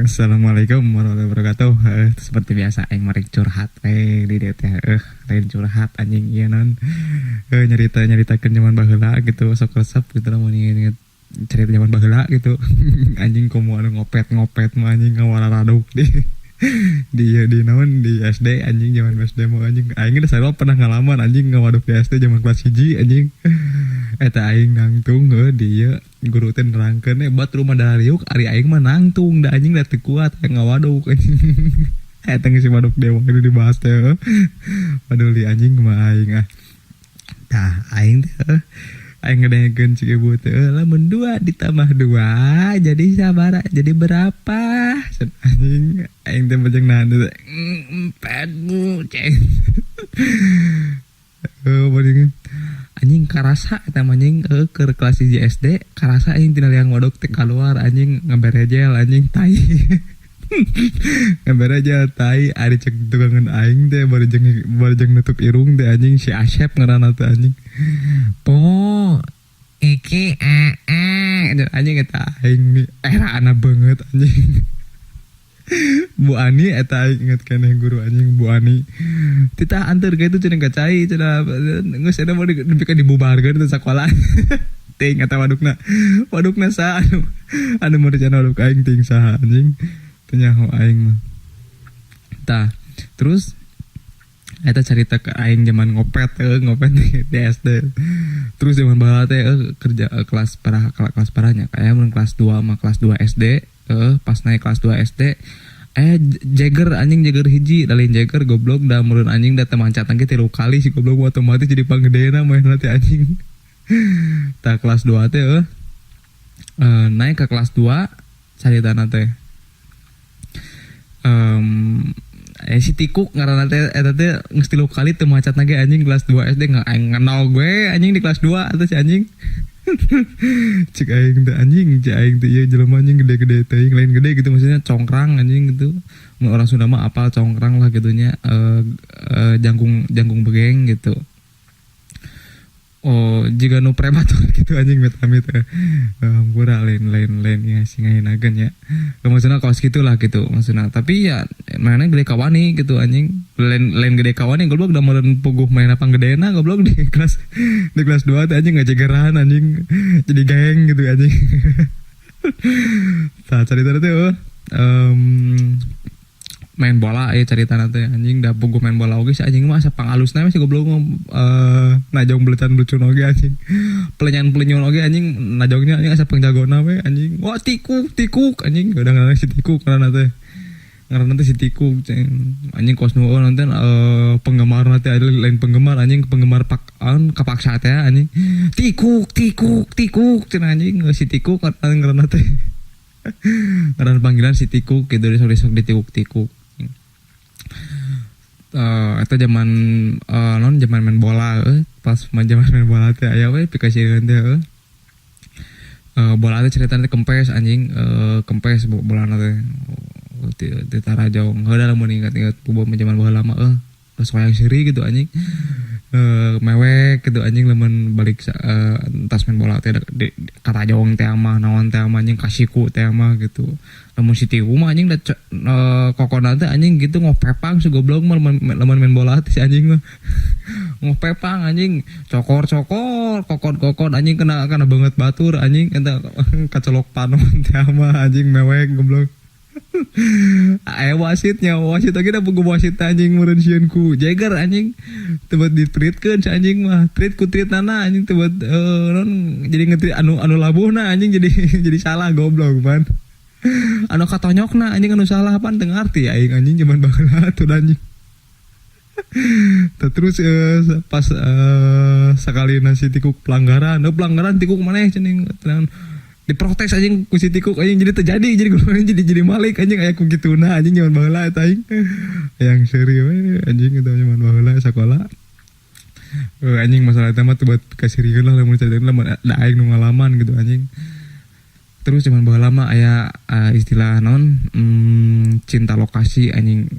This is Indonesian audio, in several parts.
Assalamualaikum warahmatullahi wabarakatuh. Seperti biasa aing mari curhat di dieu teh lain curhat anjing ieu non. Nyaritakeun zaman baheula gitu sok resep gitu lamun inget cerita zaman baheula gitu. Anjing komo anu ngopet mah anjing ngawara raduk di naon di SD anjing zaman SD mah anjing aing geus sarua pernah ngalaman anjing ngawaduk di SD zaman kelas 1 anjing. Eta aing nangtung di ieu guru teh nerangkeun bat rumah dariuk ari aing mah nangtung da anjing da teu kuat ngawaduk anjing. Eta geus waduk dewa itu dibahas teh. Padahal di anjing mah aing tah aing teh aing ngedengekeun cik ibu teh lamun 2 ditambah 2 jadi sabaraha jadi berapa anjing aing teh bajang nahan teh 4 bu ceng. Anjing karasa eta anjing ke kelas 1 SD karasa anjing tina liang waduk teh keluar anjing ngaberejel anjing tai. Ngaberejel tai ari cek tugangan aing teh barejeng nutup irung teh anjing si Asep ngaranna teh anjing. Po iki anjing eta aing era ana banget anjing. Bu Ani eta aing inget keneh guru anjing Bu Ani. Titah anteur ka itu cenah kacai cenah geus ada mau dipikeun dibubarkeun teh sakola. Ting eta wadukna saha anu merencana waduk aing ting saha anjing. Teu nyaho aing mah. Tah, terus eta carita ke aing zaman ngopet di SD. Terus zaman baheula teh kerja kelas parahnya kayak mun kelas 2 sama kelas 2 SD pas naik kelas 2 SD Jagger hiji dalin Jagger goblok da meureun anjing da teu mancatan ge 3 kali si goblok otomatis jadi panggedena main nanti anjing. Tah kelas 2 teh naik ke kelas 2 caritana teh si Tikuk ngaranna teh eta teh geus 3 kali teu macatna ge anjing kelas 2 SD ngenal gue anjing di kelas 2 atuh si anjing. Cek aing teh anjing cek aing teh ieu jelema anjing gede-gede teh lain gede gitu maksudnya congkrang anjing gitu. Mun orang Sunda mah apal congkrang lah gitunya jangkung begeng gitu. Oh jika nu prematur gitu anjing amit pura lain ya singainageun ya. Maksudna kaos gitulah gitu maksudna. Tapi ya mana gede kawani gitu anjing. Lain gede kawani goblok da meureun puguh main panggedena goblok di kelas 2 teh anjing ngajegeran anjing. Jadi geng gitu anjing. Tah carita teh main bola carita teh anjing da puguh main bola oge si anjing mah asa pangalusna si goblok najong belecan lucu oge anjing pelenyan oge anjing najongnya anjing asa pengjagona we anjing wah tikuk anjing udah ngaranna si tikuk ngaranna teh si tikuk anjing kos nu nonton penggemar teh ada lain penggemar anjing penggemar kapaksa teh anjing tikuk cenah anjing si tikuk ngaranna teh ngaran panggilan si tikuk gitu sok ditikuk eta zaman zaman main bola pas zaman main bola teh aya we pikasieun teh bola teh ceritana teh kempes anjing kempes bolana teh di Tarajong heula lamun ingat-ingat puguh zaman baheula mah terus wayang siri gitu anjing mewek gitu anjing lamun balik tas main bola teh di Tarajong teh mah naon teh mah anjing kasiku teh mah gitu. Lamun si Tiu mah anjing da kokona teh anjing gitu ngopepang si goblok mah lamun main bola teh si anjing mah ngopepang anjing kokon anjing kena banget batur anjing eta kacolok panon teh mah anjing mewek goblok. Wasit lagi dah puguh wasit anjing meureun sieun ku Jagger anjing tebet ditreatkeun si anjing mah treat nana anjing tebet jadi ngetreat anu labuhna anjing jadi salah goblok pan. Anu katonyokna anjing anu salah pan teu ngarti aing anjing zaman baheula atuh anjing. Terus pas sekali nasi Tikuk pelanggaran Tikuk maneh cenah diprotes anjing ku si Tikuk anjing jadi terjadi jadi malik anjing aya ku kituna anjing zaman baheula eta aing yang seri we anjing eta zaman baheula sakola anjing masalah eta mah teu buat kasirieun lah lamun ceritakeun lamun da aing nu ngalaman gitu anjing Terus cuman baheula lama aya istilah naon cinta lokasi anjing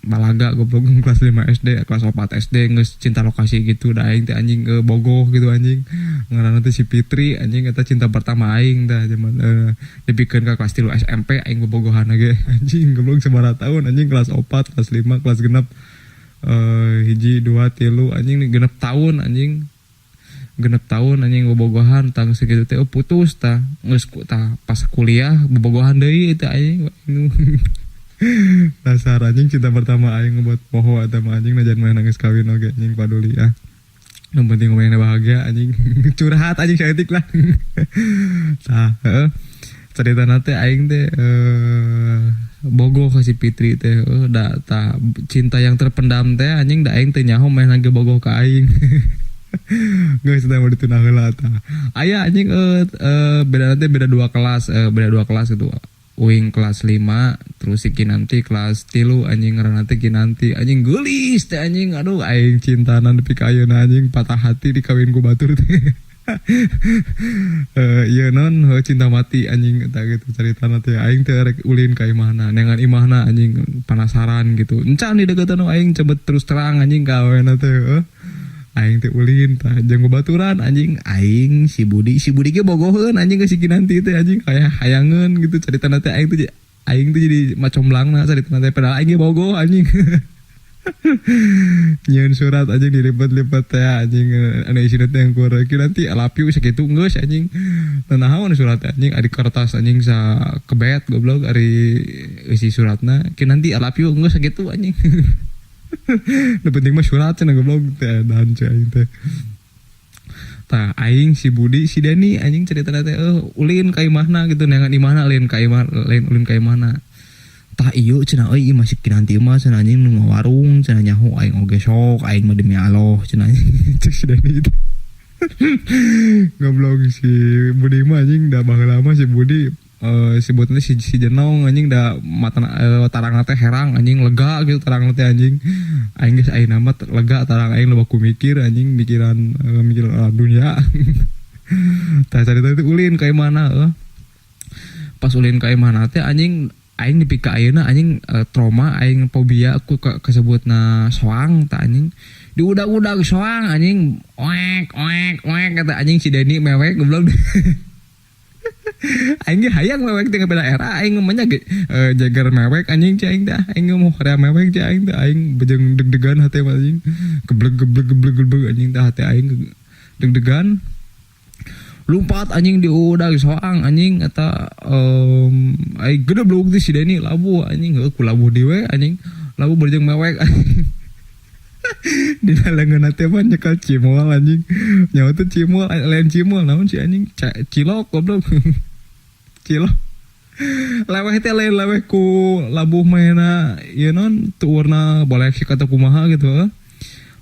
balaga goblok kelas 5 SD kelas 4 SD geus cinta lokasi gitu da aing teh anjing bogoh gitu anjing ngaranna teh si Fitri anjing eta cinta pertama aing tah zaman dipikeun ka kelas 3 SMP aing bobogohan ge anjing goblok sabaraha tahun anjing kelas 4 kelas 5 kelas genep hiji 2 3 anjing genep tahun anjing bobogohan tang segitu teh putus tah geus tah pas kuliah bobogohan deui teh anjing dasar anjing cinta pertama aing ngebuat poho eta mah anjing najan mah nangis kawin oge anjing paduli yang penting ngomongin bahagia anjing curhat anjing saeutik lah tah cerita teh aing teh bogoh ka si Fitri teh da tah cinta yang terpendam teh anjing da aing teh nyaho main lagi bogoh ka aing geus teh mau ditunah heula tah aya anjing beda nanti beda dua kelas gitu uing kelas 5 terus si Kinanti kelas 3 anjing ngaranna teh Kinanti anjing geulis teh anjing aduh aing cintanan nepi ka ayeuna anjing patah hati dikawin ku batur teh ieu non cinta mati anjing eta gitu caritana teh aing teh rek ulin ka imahna nengan imahna anjing penasaran gitu encan di deketan aing coba terus terang anjing ka aweuna teh aing teh ulin tah jeung babaturan anjing aing si Budi ge bogoheun anjing ke si Kinanti teh anjing kayak hayangeun gitu caritana teh aing teh jadi macomblang caritana teh padahal aing ge bogoh anjing nyeun surat anjing dilipet-lipet teh anjing anu isina teh kur Kinanti I love you sakitu geus anjing naon surat anjing ari kertas anjing sa kebet goblok ari isi suratna Kinanti I love you geus sakitu anjing nu penting mah surat cenah goblok teh dan aing teh tah aing si Budi si Dani anjing caritana teh ulin ka imahna gitu neangan imahna lain ulin ka imahna tah ieu cenah euy imah si Kinanti mah cenah anjing nu warung cenah nyaho aing oge sok aing mah demi Allah cenah cek si Dani itu goblok si Budi mah anjing da baheula mah si Budi sebutnya si Jenong anjing da mata tarang teh herang anjing lega gitu tarang teh anjing aing geus ayeuna mah lega tarang aing loba ku mikir anjing mikir dunia tah carita teh ulin ka imahna pas ulin ka imahna teh anjing aing dipika ayeuna anjing trauma aing fobia ku kasebutna soang tah anjing diudag-udag soang anjing oek kata anjing si Deni mewek goblok aing ge hayang mewek teh beda era aing mah nya jagar mewek anjing cai aing teh aing mau hoream mewek cai aing teh aing bejeng deg-degan hate anjing geblek anjing teh hate aing deg-degan lumpat anjing diudag soang anjing eta aing gede blok teh si Deni labu anjing ku labu diwe anjing labu bejeng mewek di dalangan teh mah nyekal cimol anjing nyawa tuh cimol lain cimol naon si anjing cilok goblok cilok leweh teh lain leweh ku labuh mainna ieu non teu warna boleh sih kata kumaha gitu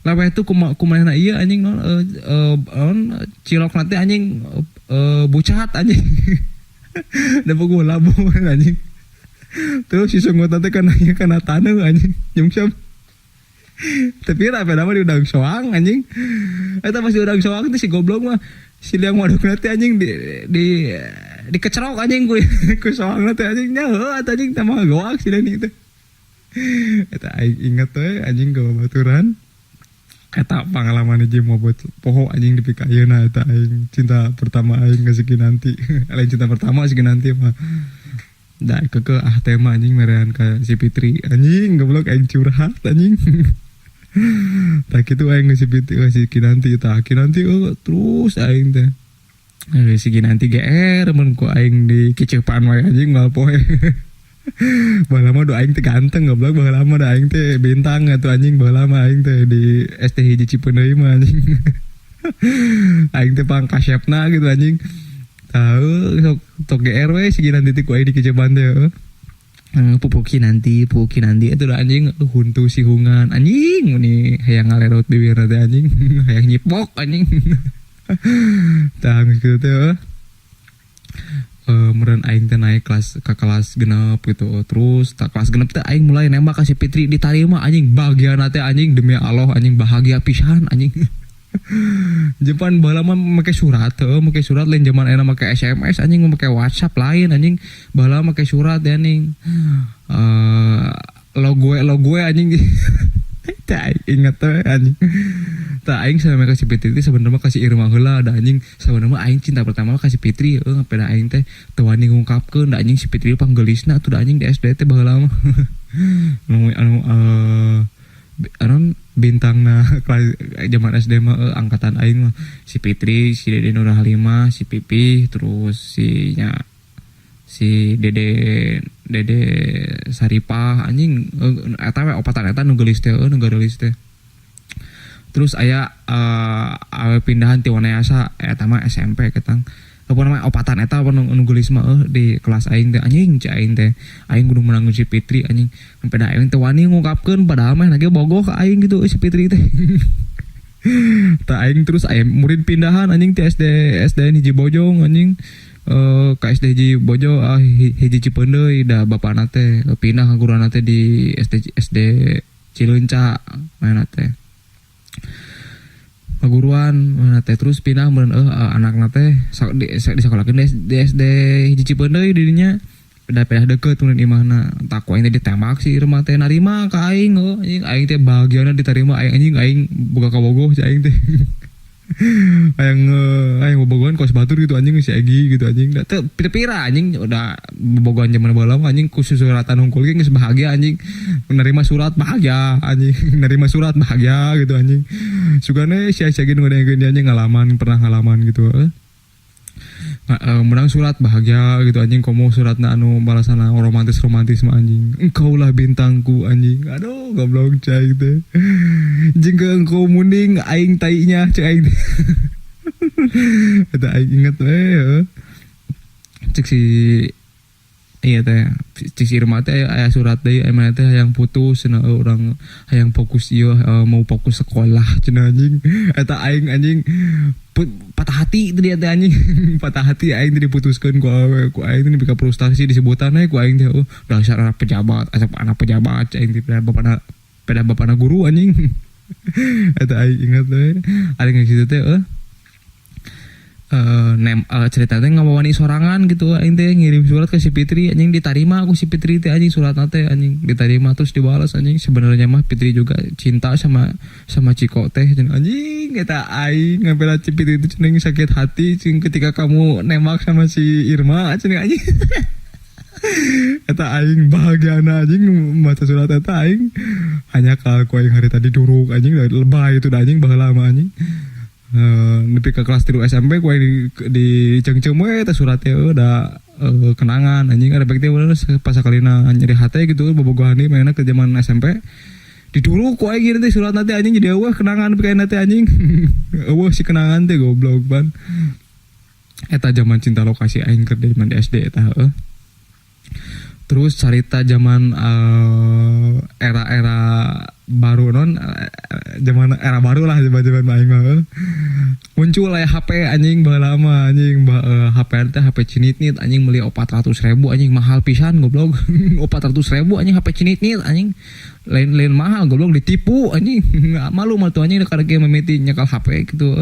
leweh tuh kumaha ieu anjing non cilok nanti anjing bucat anjing da bogo labuh anjing terus si sungut teh kana taneuh anjing nyungsep tapi apa nama di udang soang anjing eta pas di udang soang teh si goblok mah si liang waduk nanti anjing di kecerok anjing ku soang nanti anjing nya eta anjing teh mah goak si Dani teh eta aing inget teh anjing ke babaturan eta pengalaman hiji mau buat poho anjing dipika ayeuna eta aing cinta pertama aing ka si Kinanti lain cinta pertama si Kinanti mah da keke tema anjing merean ka si Fitri anjing goblok aing curhat anjing tak gitu aing si Fitri si Kinanti tah Kinanti terus aing teh si Kinanti GR mun ku aing di kiceupan wae anjing moal poe baheula mah do aing teh ganteng goblok baheula mah da aing teh bintang atuh anjing baheula mah aing teh di STHJ Cipeundeui mah anjing aing teh pangkasepna gitu anjing tahu tok GR we si Kinanti teh ku aing di kiceupan teh pupuki nanti itu udah anjing huntu si hungan anjing ini hayang ngalerot bibir teh anjing hayang nyipok anjing tah gitu teh meureun aing teh naik ke kelas genep gitu terus tak kelas genep teh aing mulai nembak ka si Fitri ditarima anjing bahagia teh anjing demi Allah anjing bahagia pisan anjing Jepan baheula mah make surat make surat lain zaman era make SMS anjing make WhatsApp lain anjing baheula make surat ya anjing lo gue anjing tak ingat tuh anjing tak aing sama kasih Fitri teh sebenarnya kasih Irma heula da anjing sebenarnya aing cinta pertama kasih Fitri pada aing teh teu wani ngungkapkeun da anjing si Fitri panggelisna tuh da anjing di SD teh baheula mah anu bintangna kelas zaman SD mah angkatan aing mah si Fitri, si Dede Nur Halimah, si Pipi, terus si Dede Saripah anjing eta we opatan eta nu geulis teh nu geulis teh. Terus aya awe pindahan ti Wanayasa eta mah SMP ketang. Apa namanya opatan eta apa nu geulis mah di kelas aing teh anjing cai aing teh aing kudu menang si Fitri anjing sampai da aing teh wani ngungkapkeun padahal mah lagi bogoh ka aing gitu si Fitri teh. Tah aing terus aya murid pindahan anjing ti SD hiji Bojong anjing ka SD hiji Bojo hiji Cipeundeuy da bapana teh pindah ka guruna teh di SD Cileunca mana teh paguruan mana teh terus pindah meureun anakna teh di sakolakeun di SD hiji Cipeundeuy didinya pindah deket mun imahna tak ku aing teh ditembak si Irma teh narima ka aing aing teh bahagiana diterima aing boga kabogoh si aing teh aing bobogohan kos batur gitu anjing si Egi gitu anjing da teu pira-pira anjing udah bobogohan zaman baheula anjing ku suratan hungkul ge geus bahagia anjing menerima surat bahagia anjing menerima surat bahagia gitu anjing sugane sia-sia gitu ngedengeun anjing pernah ngalaman gitu menang surat bahagia gitu anjing komo suratna anu balasana romantis mah anjing engkau lah bintangku anjing aduh goblok cai teh jingga engkau muning aing tainya cek aing eta aing inget cek si iya teh cek si Irma teh aya surat deui emang teh hayang putus cenah urang hayang fokus ieu mau fokus sekolah cenah anjing eta aing anjing patah hati itu dia teh anjing patah hati aing teh diputuskeun ku aing teh bika frustasi disebutan ku aing teh dasar anak pejabat aing teh bapana guru anjing eta aing ingat teh ada geus kitu teh cerita teh ngawani sorangan gitu aing teh ngirim surat ke si Fitri anjing diterima aku si Fitri teh anjing suratna teh anjing diterima terus dibalas anjing sebenarnya mah Fitri juga cinta sama Ciko teh anjing eta aing ngabela si Fitri itu cenah sakit hati cing ketika kamu nembak sama si Irma cenah anjing eta aing bahagiana anjing maca surat eta aing hanya ka ku aing hari tadi duruk anjing lebay itu anjing baheula mah anjing nepi ke kelas 3 SMP ku di cengcem we teh surat teh da kenangan anjing ada baik teh pas sakalina nyeri hate gitu bobogohan deui mainna ke zaman SMP diduru ku aing teh surat nanti anjing jadi eueuh kenangan pikeun teh anjing eueuh si kenangan teh goblok ban eta zaman cinta lokasi aing keur di SD eta terus cerita zaman era baru zaman era baru lah zaman aing mah muncul lah HP anjing baheula lama anjing HP teh HP cinitnit anjing meuli 400.000 anjing mahal pisan goblok 400.000 anjing HP cinitnit anjing lain mahal goblok ditipu anjing malu mah tuh anjing kada ge memeti nyekal HP gitu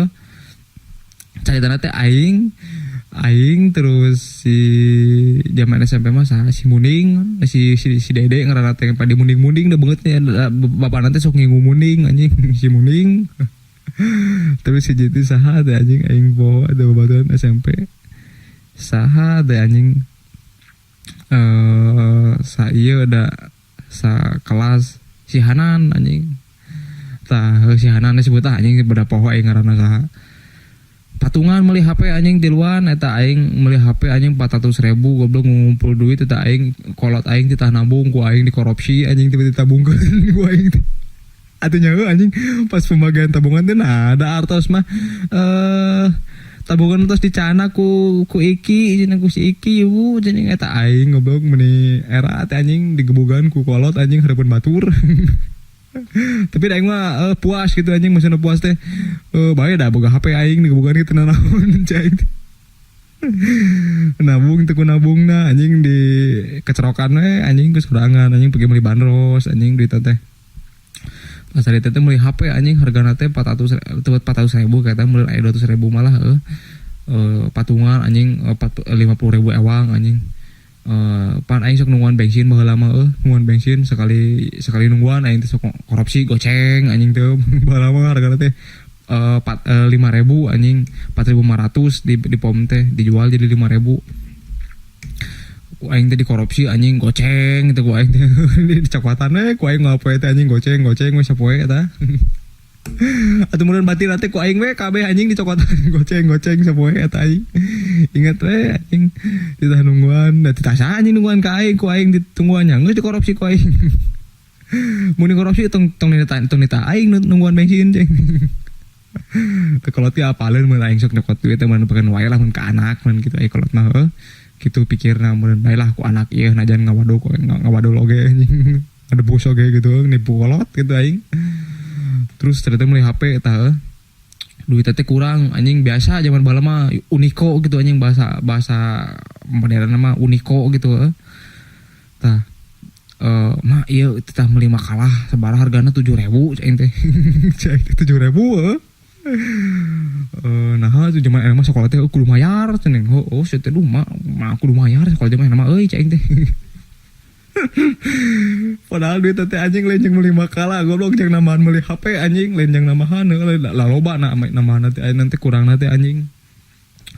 caritana teh aing terus si zaman SMP mah si Muning si Dede ngaranna teh pada muning-muning da beungeut nya bapana teh sok ngingu muning anjing si Muning terus si Jiti saha teh anjing aing poho ada babaturan SMP saha teh anjing sa ieu da sa kelas si Hanan anjing tah si Hanan disebut anjing beda poho aing ngaranna saha patungan meuli HP anjing tiluan eta aing meuli HP anjing 400.000 goblok ngumpul duit eta aing kolot aing titah nabung ku aing dikorupsi anjing tiba-tiba tabungkeun ku aing atunya anjing pas pembagian tabungan teh nah ada artos mah tabungan terus dicana ku Iki jeung ku si Iki ieu jeung eta aing goblok meuni era teh anjing digebugan ku kolot anjing hareupeun batur tapi aing mah puas gitu anjing masih puas teh bae dah boga HP aing digebugan kitu naon cai nabung teu nabungna anjing di kecerokan we anjing ke sorangan anjing pergi beli bandros anjing duit teh Pas hari teh meuli HP anjing hargana teh 400.000 kata meuli 200.000 malah patungan anjing 50.000 ewang anjing. Pan aing sok nungguan bensin baheula mah nungguan bensin sekali nungguan aing teh sok korupsi goceng anjing teh baheula mah hargana teh 5.000 anjing 4.500 di pom teh dijual jadi 5.000. Aing teh dikorupsi anjing goceng gitu ku aing teh dicakwatan ku aing ngapoe teh anjing goceng we sapoe eta. Atuh mun batin teh ku aing we kabeh anjing dicokotan goceng sapoe eta aing. Ingat we anjing ditah nungguan da titasa anjing nungguan ka aing ku aing ditungguan nya geus dikorupsi ku aing. Mun dikorupsi tong nita aing nungguan bensin ceng. Teu kolot teh apaleun mun aing sok nyokot duit teh mun pikeun wae lah mun ka anak mun kitu aya kolot mah kitu pikirna mun bae lah ku anak ieu najan ngawado oge anjing. Ada bos oge gitu nipu kolot gitu aing. Terus ternyata mulai HP eta duit teh kurang anjing biasa zaman baheula mah Unico gitu anjing bahasa modern mah Unico gitu tah mah ieu tah meuli makalah sabaraha hargana 7.000 cai teh cai 7.000 nah itu zaman mah sekolah teh kudu mayar ceneng saya teh mah kudu mayar sekolah zaman mah euy cai teh. Padahal duit teh anjing lain jeung meuli makalah goblok jeung nambahan meuli HP anjing lain jeung nambahan lah loba nambahan teh nanti kurangna teh anjing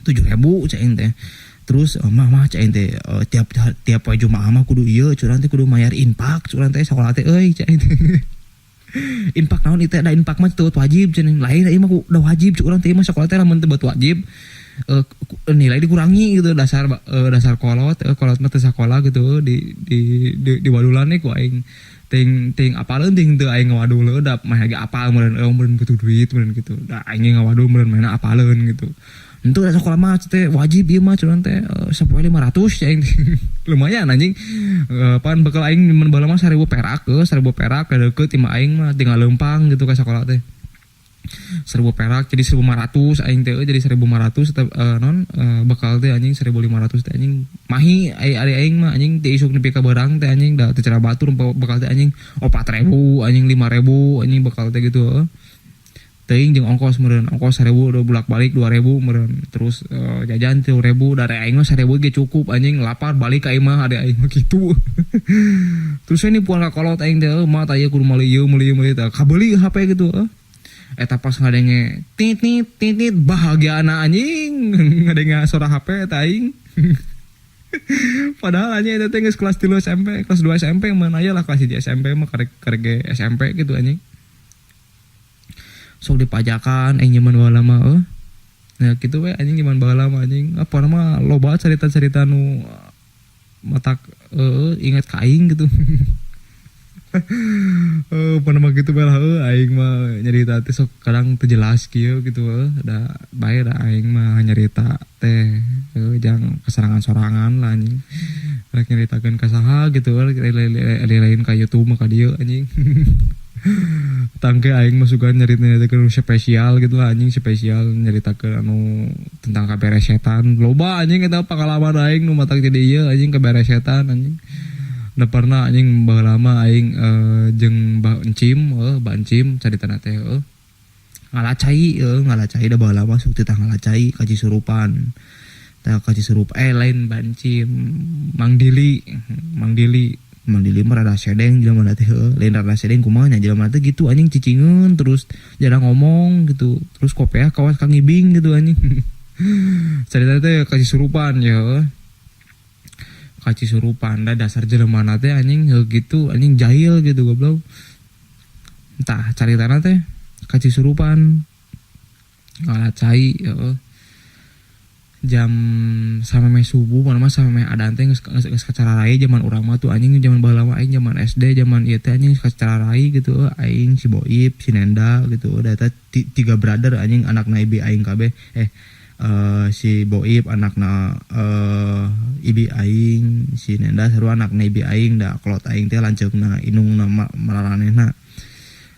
7.000 cai teh. Terus mah cai teh tiap poe Jumaah mah kudu ieu curang teh kudu mayar infak curang teh sakola teh euy cai teh. Infak naon ieu teh da infak mah teu wajib cenah lain ieu mah udah wajib curang teh mah sakola teh lamun teu wajib nilai dikurangi gitu dasar kolot mah teu sakola gitu di wadulan ku aing ting apaleun ting teu aing ngawadul da mah ge apal meureun butuh duit meureun gitu da aing ngawadul meureun mainna apaleun gitu henteu da sakola mah teh wajib ieu mah cuman teh sapoe 500 aing lumayan anjing pan bekal aing mun baheula mah 1.000 perak deukeut imah aing mah tinggal leumpang gitu ka sakola teh 1.000 perak jadi 1.500 aing teh jadi 1.500 bekal teh anjing 1.500 teh anjing mahi ari aing mah anjing teh isuk nepi ka barang teh anjing da teu cara batur bekal teh anjing 4.000 anjing 5.000 anjing bekal teh gitu teuing jeung ongkos meureun ongkos 1.000 bolak-balik 2.000 meureun terus jajan 3.000 dari aing mah 1.000 ge cukup anjing lapar balik ka imah ada aing mah kitu. Terus ini puan ka kolot aing teh mah tah ieu kudu meuli tah kabeuli HP gitu eta pas ngadenge tit bahagiana anjing ngadenge suara HP eta aing. Padahal anjing eta teh geus kelas 3 SMP, kelas 2 SMP mah aya lah kelas 1 SMP mah karek SMP gitu anjing. Sok dipajakan aing zaman baheula mah nah kitu we anjing zaman baheula mah anjing apa nama loba cerita-cerita nu matak ingat ka aing gitu. Pernah gitu lah aing mah nyarita teh sok kadang teu jelas kieu gitu da bae da aing mah nyarita teh jang kesarangan-sorangan lah anjing rek nyaritakeun ka saha gitu lain ka YouTube mah ka dieu anjing. Tangke aing mah suka nyaritakeun spesial gitu lah anjing spesial nyaritakeun anu tentang kaberes setan loba anjing eta pengalaman aing nu matak jadi ieu anjing kaberes setan anjing. Da pernah anjing baheula mah aing jeung Mbah Encim caritana teh ngalacai da baheula mah sok teh ngalacai ka Cisurupan. Tah ka Cisurup lain Mbah Encim Mang Dili mah rada sedeng jelema teh lain rada sedeng kumaha nya jelema teh gitu anjing cicingeun terus jarang ngomong gitu terus kopeah kawas Kang Ibing gitu anjing. Caritana teh ka Cisurupan ya Cisurupan da dasar jelema teh anjing gitu anjing jahil gitu goblok. Entah caritana teh ka Cisurupan ngalacai jam sameme subuh mana mah sameme adan teh geus kacara rai zaman urang mah tuh anjing zaman baheula mah aing zaman SD zaman ieu teh anjing kacara rai gitu aing si Boib si Nenda gitu da eta 3 brother anjing anakna ibi aing kabeh si Boib anakna ibi aing si Nenda sarua anakna ibi aing da kolot aing teh lanceukna inungna mararanehna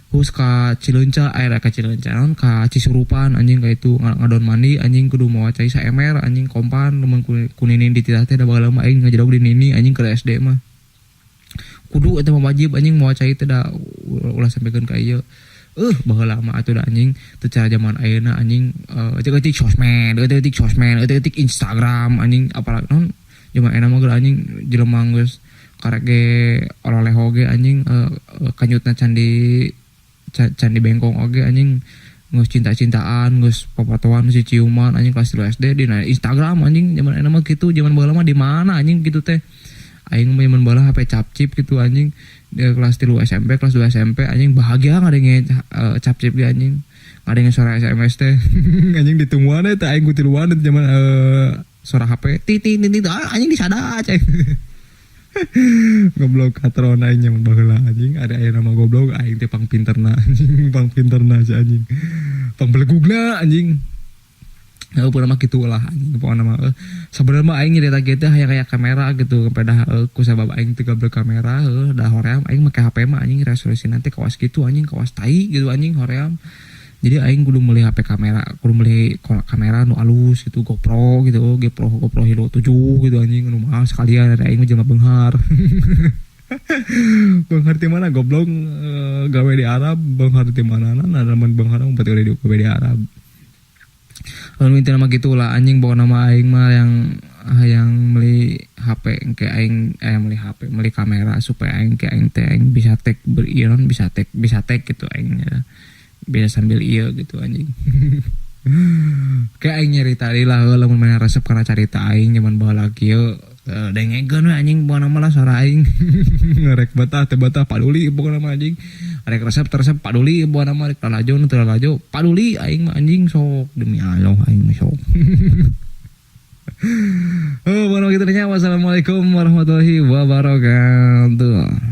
hus ka Cileunca ka Cileunca naon ka Cisurupan anjing ka itu ngadon mandi anjing kudu mawa cai saemer anjing kompan mun kuninin di titah teh da baheula mah aing ngajedog di nini anjing ke SD mah kudu eta mah wajib anjing moal cai teh da ulah sampaikeun ka ieu. Baheula mah atuh da anjing teu cara zaman ayeuna anjing eutik sosmed, eutik Instagram anjing apalagi non zaman ayeuna mah anjing jelema geus karek ge oleh oge anjing kanyutna candi bengkong oge anjing geus cinta-cintaan, geus papatoan, geus ciuman anjing kelas 3 SD di Instagram anjing zaman ayeuna mah kitu, zaman baheula mah di mana anjing kitu teh. Aing mah zaman baheula HP capcip gitu anjing. Di kelas 3 SMP, kelas 2 SMP anjing bahagia ngadenge capcip ge anjing. Ngadenge suara SMS teh. Anjing ditungguan teh aing ku tiluan zaman suara HP. Titit anjing disada cai. Goblok katron aing yang baheula anjing ada aya nama goblok aing teh pang pinterna anjing pang pinterna si anjing pang belegugna anjing pernah mah kitu lah anjing pokona mah sabenerna mah aing nyarita kitu hayang aya kamera gitu kepada ku sabab aing teu gablek kamera da hoream aing make HP mah anjing resolusi nanti kawas kitu anjing kawas tai gitu anjing hoream. Jadi aing kudu meuli HP kamera, kudu meuli kamera nu alus gitu, GoPro gitu, GoPro Hero 7 gitu anjing nu mahal sekalian ada aing mah jelema beunghar. Beunghar ti mana goblok gawe di Arab, beunghar ti manana ada mun beunghar mah gawe di Arab. Lalu intinya mah gitu lah anjing bawa nama aing mah yang meuli HP engke aing meuli kamera supaya aing teh aing bisa tag beriron bisa tag gitu aing ya. Bisa sambil iya gitu anjing. Kayak aing nyarita deui lah lamun mana resep kana carita aing zaman baheula kieu dengegeun we anjing bawa nama lah suara aing. Ngarek batah teh batah paduli pokona mah anjing. Arek resep paduli bawa nama rek lalajo nu teu lalajo paduli aing mah anjing sok demi Allah aing mah sok. Baru gitu nya. Wassalamualaikum warahmatullahi wabarakatuh.